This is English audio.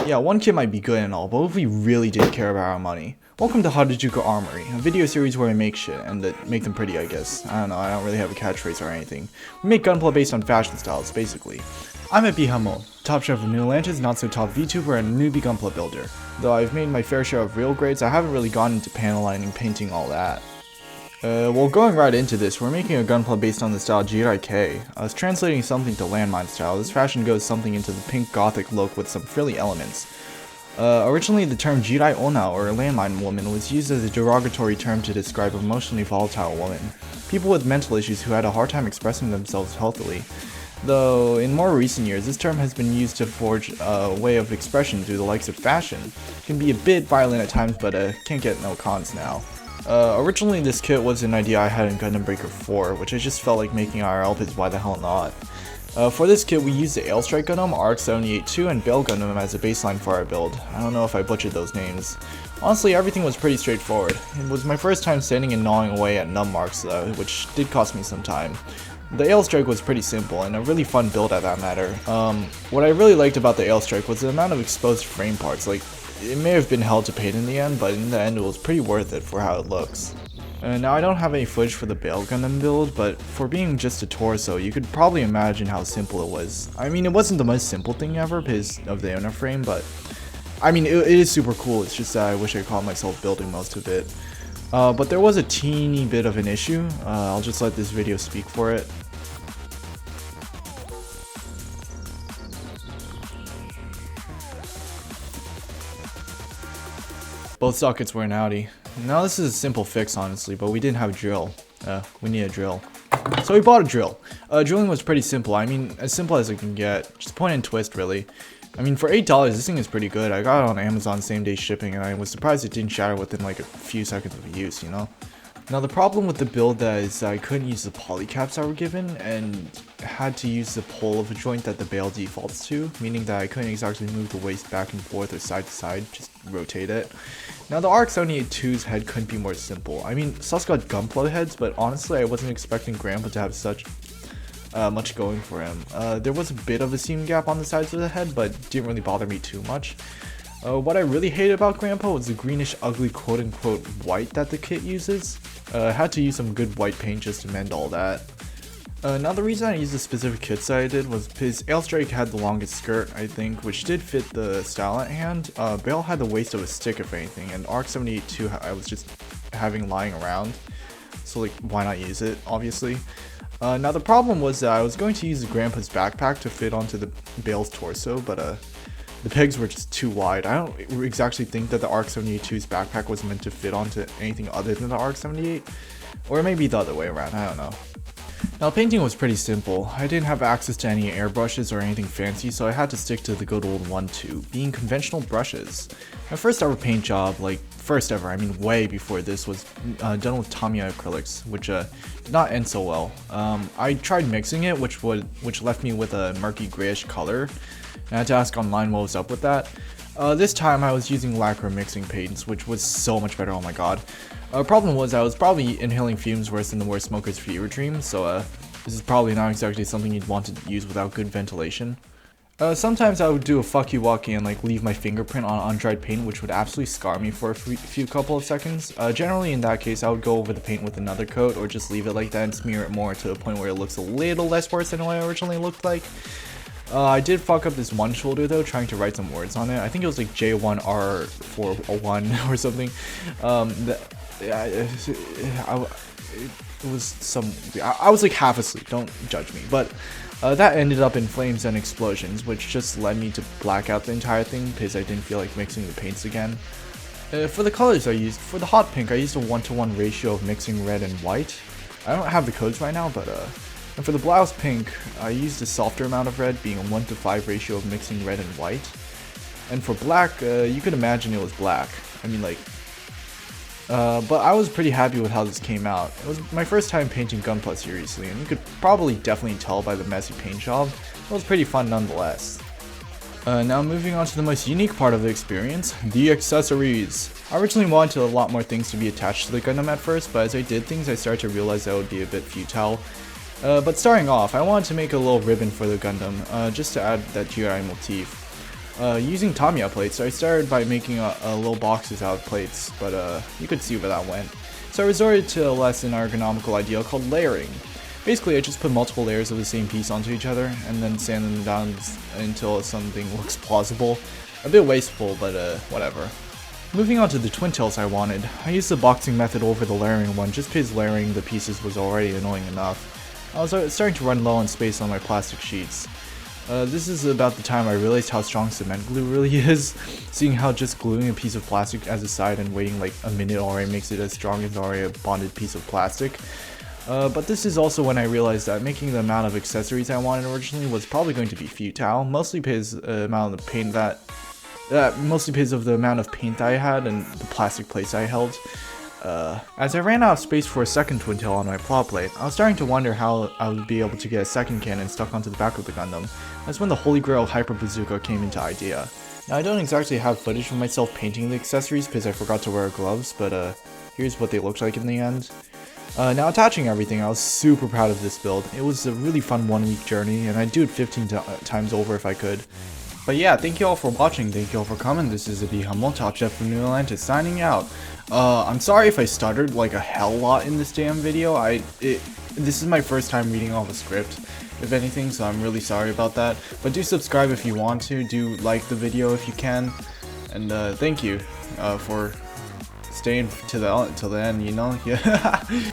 Yeah, one kit might be good and all, but what if we really did care about our money? Welcome to Harajuku Armory, a video series where I make shit, and make them pretty, I guess. I don't know, I don't really have a catchphrase or anything. We make Gunpla based on fashion styles, basically. I'm at Bihamo, top chef of New Atlantis, not so top VTuber, and a newbie Gunpla builder. Though I've made my fair share of real grades, I haven't really gone into panel lining, painting, all that. Well, going right into this, we're making a Gunpla based on the style Jirai Kei. It's translating something to landmine style. This fashion goes something into the pink gothic look with some frilly elements. Originally, the term Jirai Onna, or landmine woman, was used as a derogatory term to describe emotionally volatile women. People with mental issues who had a hard time expressing themselves healthily. Though, in more recent years, this term has been used to forge a way of expression through the likes of fashion. It can be a bit violent at times, but can't get no cons now. Originally this kit was an idea I had in Gundam Breaker 4, which I just felt like making IRL because why the hell not. For this kit we used the Ailstrike Gundam, RX-78-2, and Bale Gundam as a baseline for our build. I don't know if I butchered those names. Honestly, everything was pretty straightforward. It was my first time standing and gnawing away at num marks, which did cost me some time. The Ailstrike was pretty simple, and a really fun build at that matter. What I really liked about the Ailstrike was the amount of exposed frame parts. Like, it may have been hell to paint in the end, but in the end it was pretty worth it for how it looks. Now I don't have any footage for the Bale Gundam build, but for being just a torso, you could probably imagine how simple it was. I mean, it wasn't the most simple thing ever because of the inner frame, but I mean, it is super cool. It's just that I wish I caught myself building most of it. But there was a teeny bit of an issue. I'll just let this video speak for it. Both sockets were an Audi. Now this is a simple fix honestly, but we didn't have a drill. We need a drill. So we bought a drill. Drilling was pretty simple. I mean, as simple as it can get. Just point and twist really. I mean, for $8 this thing is pretty good. I got it on Amazon same day shipping and I was surprised it didn't shatter within like a few seconds of use, you know? Now the problem with the build is I couldn't use the polycaps I were given and had to use the pole of a joint that the Bale defaults to, meaning that I couldn't exactly move the waist back and forth or side to side, just rotate it. Now the RX-78-2's head couldn't be more simple. I mean, Sus got Gunpla heads, but honestly I wasn't expecting Grandpa to have such much going for him. There was a bit of a seam gap on the sides of the head, but didn't really bother me too much. What I really hated about Grandpa was the greenish ugly quote-unquote white that the kit uses. I had to use some good white paint just to mend all that. Now the reason I used the specific kits that I did was because Ailstrike had the longest skirt, I think, which did fit the style at hand. Bale had the waist of a stick if anything, and RX-78-2 I was just having lying around. So like, why not use it, obviously. Now the problem was that I was going to use the Grandpa's backpack to fit onto the Bale's torso, but the pegs were just too wide. I don't exactly think that the RX-78-2's backpack was meant to fit onto anything other than the RX-78, or maybe the other way around, I don't know. Now painting was pretty simple. I didn't have access to any airbrushes or anything fancy, so I had to stick to the good old 1-2, being conventional brushes. My first ever paint job, like first ever, I mean way before this, was done with Tamiya acrylics, which did not end so well. I tried mixing it, which left me with a murky grayish color. I had to ask online what was up with that. This time I was using lacquer mixing paints, which was so much better, oh my god. Problem was I was probably inhaling fumes worse than the worst smoker's fever dream, so this is probably not exactly something you'd want to use without good ventilation. Sometimes I would do a fuck you walkie and like leave my fingerprint on undried paint, which would absolutely scar me for a few couple of seconds. Generally in that case I would go over the paint with another coat or just leave it like that and smear it more to the point where it looks a little less worse than what it originally looked like. I did fuck up this one shoulder though, trying to write some words on it. I think it was like J1R41 or something. It was some. I was like half asleep. Don't judge me. But that ended up in flames and explosions, which just led me to black out the entire thing because I didn't feel like mixing the paints again. For the colors I used, for the hot pink, I used a 1-to-1 ratio of mixing red and white. I don't have the codes right now, but and for the blouse pink, I used a softer amount of red, being a 1-to-5 ratio of mixing red and white. And for black, you could imagine it was black. I mean, like, but I was pretty happy with how this came out. It was my first time painting Gunpla seriously, and you could probably definitely tell by the messy paint job. It was pretty fun nonetheless. Now moving on to the most unique part of the experience, the accessories. I originally wanted a lot more things to be attached to the Gundam at first, but as I did things I started to realize that would be a bit futile. But starting off, I wanted to make a little ribbon for the Gundam, just to add that Jirai motif. using Tamiya plates. So I started by making little boxes out of plates, but you could see where that went. So I resorted to a less ergonomical idea called layering. Basically, I just put multiple layers of the same piece onto each other and then sand them down until something looks plausible. A bit wasteful, but whatever. Moving on to the twin tails I wanted, I used the boxing method over the layering one just because layering the pieces was already annoying enough. I was starting to run low on space on my plastic sheets. This is about the time I realized how strong cement glue really is, seeing how just gluing a piece of plastic as a side and waiting like a minute already makes it as strong as already a bonded piece of plastic. But this is also when I realized that making the amount of accessories I wanted originally was probably going to be futile, mostly because the amount of paint that I had and the plastic plates I held. As I ran out of space for a second twin tail on my plot plate, I was starting to wonder how I would be able to get a second cannon stuck onto the back of the Gundam. That's when the Holy Grail Hyper Bazooka came into idea. Now I don't exactly have footage of myself painting the accessories because I forgot to wear gloves, but here's what they looked like in the end. Now attaching everything, I was super proud of this build. It was a really fun 1 week journey and I'd do it 15 times over if I could. But yeah, thank you all for watching, thank you all for coming. This is the humble Top Chef from New Atlantis signing out. I'm sorry if I stuttered like a hell lot in this damn video. This is my first time reading off a script, if anything, so I'm really sorry about that. But do subscribe if you want to, do like the video if you can, and thank you for staying till the end, you know? Yeah.